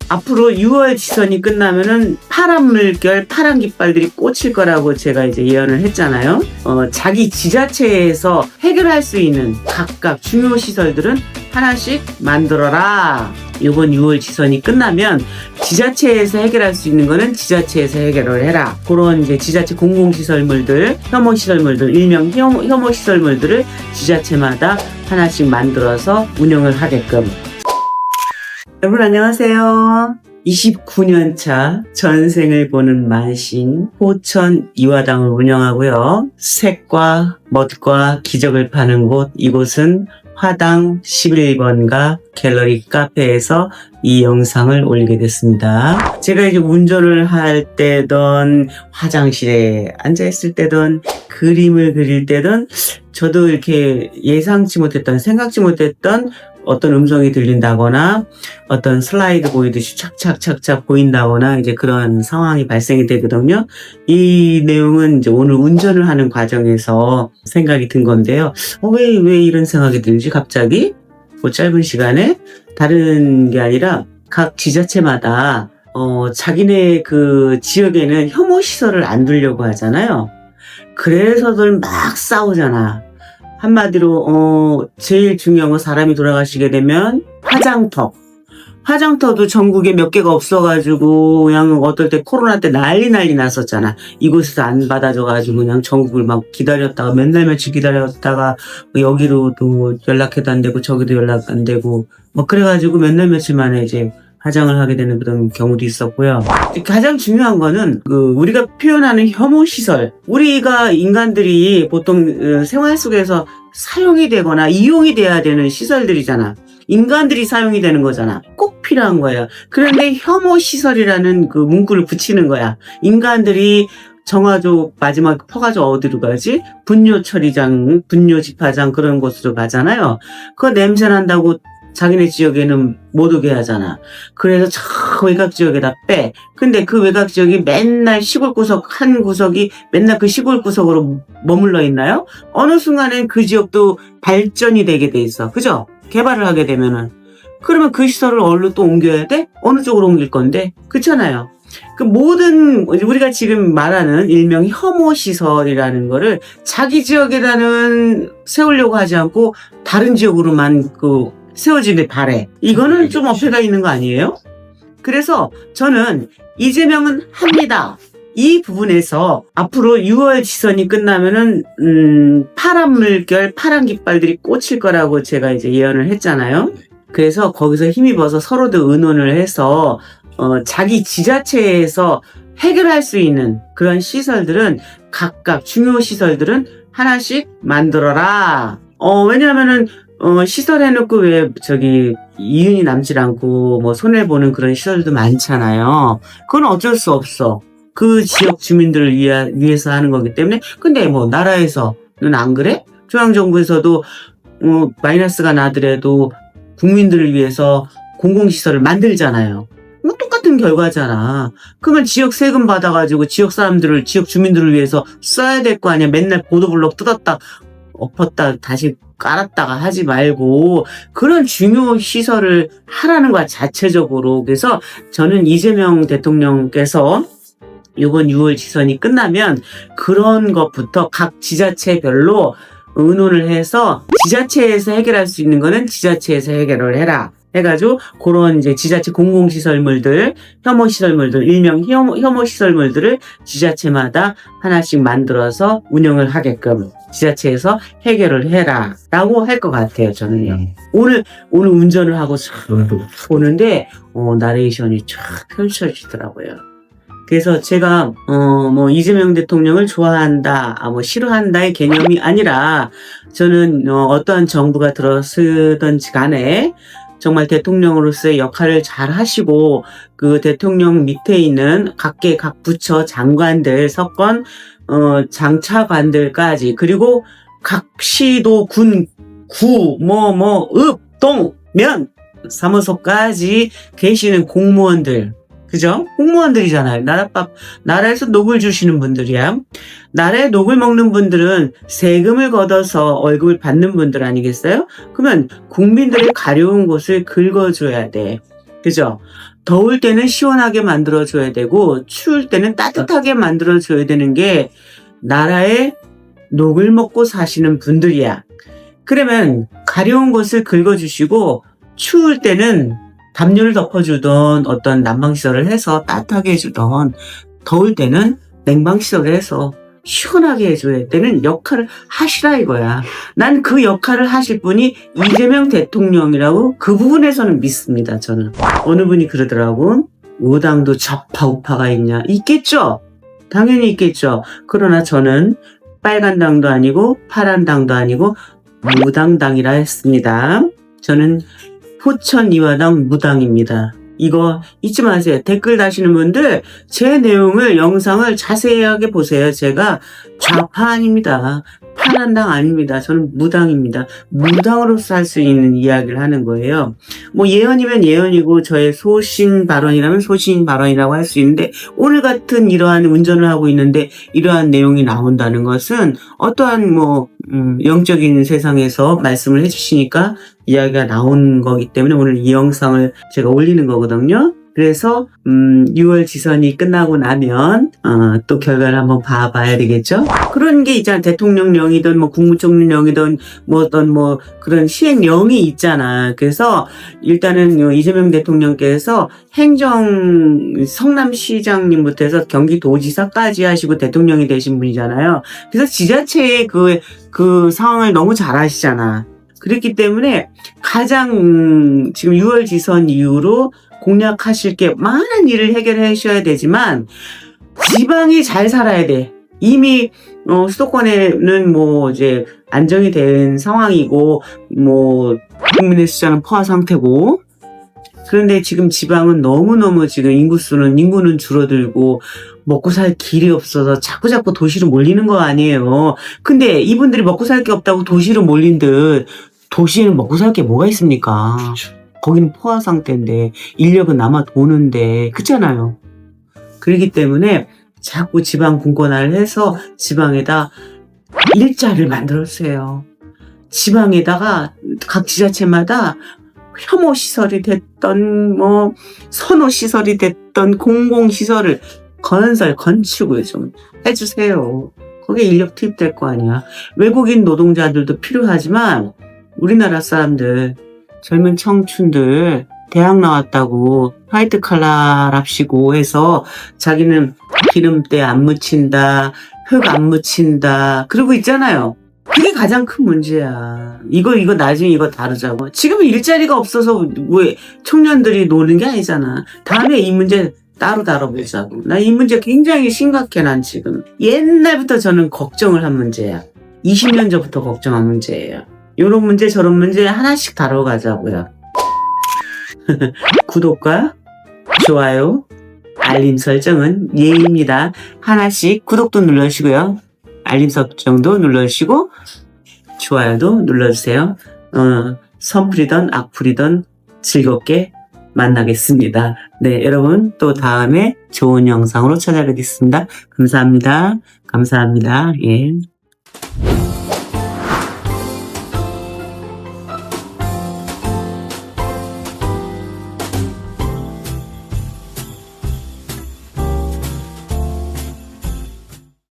앞으로 6월 지선이 끝나면은 파란 물결, 파란 깃발들이 꽂힐 거라고 제가 이제 예언을 했잖아요. 자기 지자체에서 해결할 수 있는 각각 중요 시설들은 하나씩 만들어라. 이번 6월 지선이 끝나면 지자체에서 해결할 수 있는 거는 지자체에서 해결을 해라. 그런 이제 지자체 공공시설물들, 혐오시설물들, 일명 혐오시설물들을 지자체마다 하나씩 만들어서 운영을 하게끔. 여러분 안녕하세요. 29년차 전생을 보는 만신 호천 이화당을 운영하고요. 색과 멋과 기적을 파는 곳, 이곳은 화당 11번가 갤러리 카페에서 이 영상을 올리게 됐습니다. 제가 이제 운전을 할 때든 화장실에 앉아있을 때든 그림을 그릴 때든 저도 이렇게 예상치 못했던, 생각지 못했던 어떤 음성이 들린다거나 어떤 슬라이드 보이듯이 착착착착 보인다거나 이제 그런 상황이 발생이 되거든요. 이 내용은 이제 오늘 운전을 하는 과정에서 생각이 든 건데요. 왜 이런 생각이 들지 갑자기? 그 짧은 시간에? 다른 게 아니라 각 지자체마다 자기네 그 지역에는 혐오시설을 안 두려고 하잖아요. 그래서들 막 싸우잖아. 한마디로 제일 중요한 건 사람이 돌아가시게 되면 화장터도 전국에 몇 개가 없어가지고 그냥 어떨 때 코로나 때 난리 났었잖아. 이곳에서 안 받아줘가지고 그냥 전국을 막 기다렸다가 맨날 며칠 기다렸다가 여기로도 연락해도 안 되고 저기도 연락 안 되고 뭐 그래가지고 맨날 며칠 만에 이제 화장을 하게 되는 그런 경우도 있었고요. 가장 중요한 거는 우리가 표현하는 혐오시설, 우리가 인간들이 보통 생활 속에서 사용이 되거나 이용이 돼야 되는 시설들이잖아. 인간들이 사용이 되는 거잖아. 꼭 필요한 거야. 그런데 혐오시설이라는 그 문구를 붙이는 거야. 인간들이 정화조 마지막 퍼가지고 어디로 가지? 분뇨처리장, 분뇨집화장 그런 곳으로 가잖아요. 그거 냄새 난다고 자기네 지역에는 못 오게 하잖아. 그래서 저 외곽 지역에다 빼. 근데 그 외곽 지역이 맨날 시골 구석 한 구석이 맨날 그 시골 구석으로 머물러 있나요? 어느 순간엔 그 지역도 발전이 되게 돼 있어. 그죠? 개발을 하게 되면은. 그러면 그 시설을 어디로 또 옮겨야 돼? 어느 쪽으로 옮길 건데? 그렇잖아요. 그 모든 우리가 지금 말하는 일명 혐오시설이라는 거를 자기 지역에다는 세우려고 하지 않고 다른 지역으로만 세워지길 바래. 이거는 좀 어폐가 있는 거 아니에요? 그래서 저는 이재명은 합니다. 이 부분에서 앞으로 6월 지선이 끝나면은 파란 물결, 파란 깃발들이 꽂힐 거라고 제가 이제 예언을 했잖아요. 그래서 거기서 힘입어서 서로도 의논을 해서 자기 지자체에서 해결할 수 있는 그런 시설들은 각각 중요 시설들은 하나씩 만들어라. 왜냐하면은 시설 해놓고 이윤이 남질 않고 손해보는 그런 시설도 많잖아요. 그건 어쩔 수 없어. 그 지역 주민들을 위해서 하는 거기 때문에. 근데 나라에서는 안 그래? 중앙정부에서도 마이너스가 나더라도 국민들을 위해서 공공시설을 만들잖아요. 똑같은 결과잖아. 그러면 지역 세금 받아가지고 지역 주민들을 위해서 써야 될 거 아니야. 맨날 보도블록 뜯었다 엎었다 다시 깔았다가 하지 말고 그런 중요 시설을 하라는 거야 자체적으로. 그래서 저는 이재명 대통령께서 이번 6월 지선이 끝나면 그런 것부터 각 지자체별로 의논을 해서 지자체에서 해결할 수 있는 거는 지자체에서 해결을 해라 해가지고 그런 이제 지자체 공공시설물들, 혐오시설물들, 일명 혐오시설물들을 지자체마다 하나씩 만들어서 운영을 하게끔 지자체에서 해결을 해라 라고 할 것 같아요. 저는요. 오늘 운전을 하고 보는데 나레이션이 쫙 펼쳐지더라고요. 그래서 제가 이재명 대통령을 좋아한다, 싫어한다의 개념이 아니라 저는 어떠한 정부가 들어서든지 간에 정말 대통령으로서의 역할을 잘 하시고 그 대통령 밑에 있는 각 부처 장관들, 석권 장차관들까지 그리고 각 시도 군, 구, 읍, 동, 면 사무소까지 계시는 공무원들, 그죠? 공무원들이잖아요. 나라에서 녹을 주시는 분들이야. 나라에 녹을 먹는 분들은 세금을 걷어서 월급을 받는 분들 아니겠어요? 그러면 국민들의 가려운 곳을 긁어줘야 돼. 그죠? 더울 때는 시원하게 만들어줘야 되고, 추울 때는 따뜻하게 만들어줘야 되는 게 나라의 녹을 먹고 사시는 분들이야. 그러면 가려운 것을 긁어주시고, 추울 때는 담요를 덮어주던 어떤 난방시설을 해서 따뜻하게 해주던, 더울 때는 냉방시설을 해서 시원하게 해줘야 되는 역할을 하시라 이거야. 난 그 역할을 하실 분이 이재명 대통령이라고 그 부분에서는 믿습니다, 저는. 어느 분이 그러더라고. 우당도 좌파 우파가 있냐? 있겠죠? 당연히 있겠죠. 그러나 저는 빨간 당도 아니고 파란 당도 아니고 무당당이라 했습니다. 저는 포천 이화당 무당입니다. 이거 잊지 마세요. 댓글 다시는 분들 제 내용을 영상을 자세하게 보세요. 제가 좌파 아닙니다. 파란 당 아닙니다. 저는 무당입니다. 무당으로서 할 수 있는 이야기를 하는 거예요. 뭐 예언이면 예언이고 저의 소신 발언이라면 소신 발언이라고 할 수 있는데 오늘 같은 이러한 운전을 하고 있는데 이러한 내용이 나온다는 것은 어떠한 뭐 영적인 세상에서 말씀을 해주시니까 이야기가 나온 거기 때문에 오늘 이 영상을 제가 올리는 거거든요. 그래서 6월 지선이 끝나고 나면 또 결과를 한번 봐야 되겠죠. 그런 게 있잖아. 대통령령이든 뭐 국무총리령이든 뭐 어떤 뭐 그런 시행령이 있잖아. 그래서 일단은 이재명 대통령께서 행정 성남시장님부터 해서 경기도지사까지 하시고 대통령이 되신 분이잖아요. 그래서 지자체의 그 상황을 너무 잘 아시잖아. 그렇기 때문에 가장 지금 6월 지선 이후로 공략하실 게 많은 일을 해결해 주셔야 되지만 지방이 잘 살아야 돼. 이미 수도권에는 뭐 이제 안정이 된 상황이고 뭐 국민의 숫자는 포화 상태고 그런데 지금 지방은 너무너무 지금 인구는 줄어들고 먹고 살 길이 없어서 자꾸 도시로 몰리는 거 아니에요. 근데 이분들이 먹고 살 게 없다고 도시로 몰린 듯 도시에는 먹고 살 게 뭐가 있습니까? 거기는 포화 상태인데 인력은 남아 도는데 그렇잖아요. 그렇기 때문에 자꾸 지방 분권화를 해서 지방에다 일자를 만들었어요. 지방에다가 각 지자체마다 혐오시설이 됐던 뭐 선호시설이 됐던 공공시설을 건축을 좀 해주세요. 거기에 인력 투입될 거 아니야. 외국인 노동자들도 필요하지만 우리나라 사람들 젊은 청춘들 대학 나왔다고 화이트 칼라랍시고 해서 자기는 기름때 안 묻힌다, 흙 안 묻힌다 그러고 있잖아요. 그게 가장 큰 문제야. 이거 나중에 이거 다루자고. 지금은 일자리가 없어서 왜 청년들이 노는 게 아니잖아. 다음에 이 문제 따로 다뤄보자고. 나 이 문제 굉장히 심각해. 난 지금 옛날부터 저는 걱정을 한 문제야. 20년 전부터 걱정한 문제예요. 요런 문제 저런 문제 하나씩 다뤄가자고요. 구독과 좋아요, 알림 설정은 예의입니다. 하나씩 구독도 눌러주시고요. 알림 설정도 눌러주시고 좋아요도 눌러주세요. 선풀이든 악풀이든 즐겁게 만나겠습니다. 네, 여러분 또 다음에 좋은 영상으로 찾아뵙겠습니다. 감사합니다. 감사합니다. 예.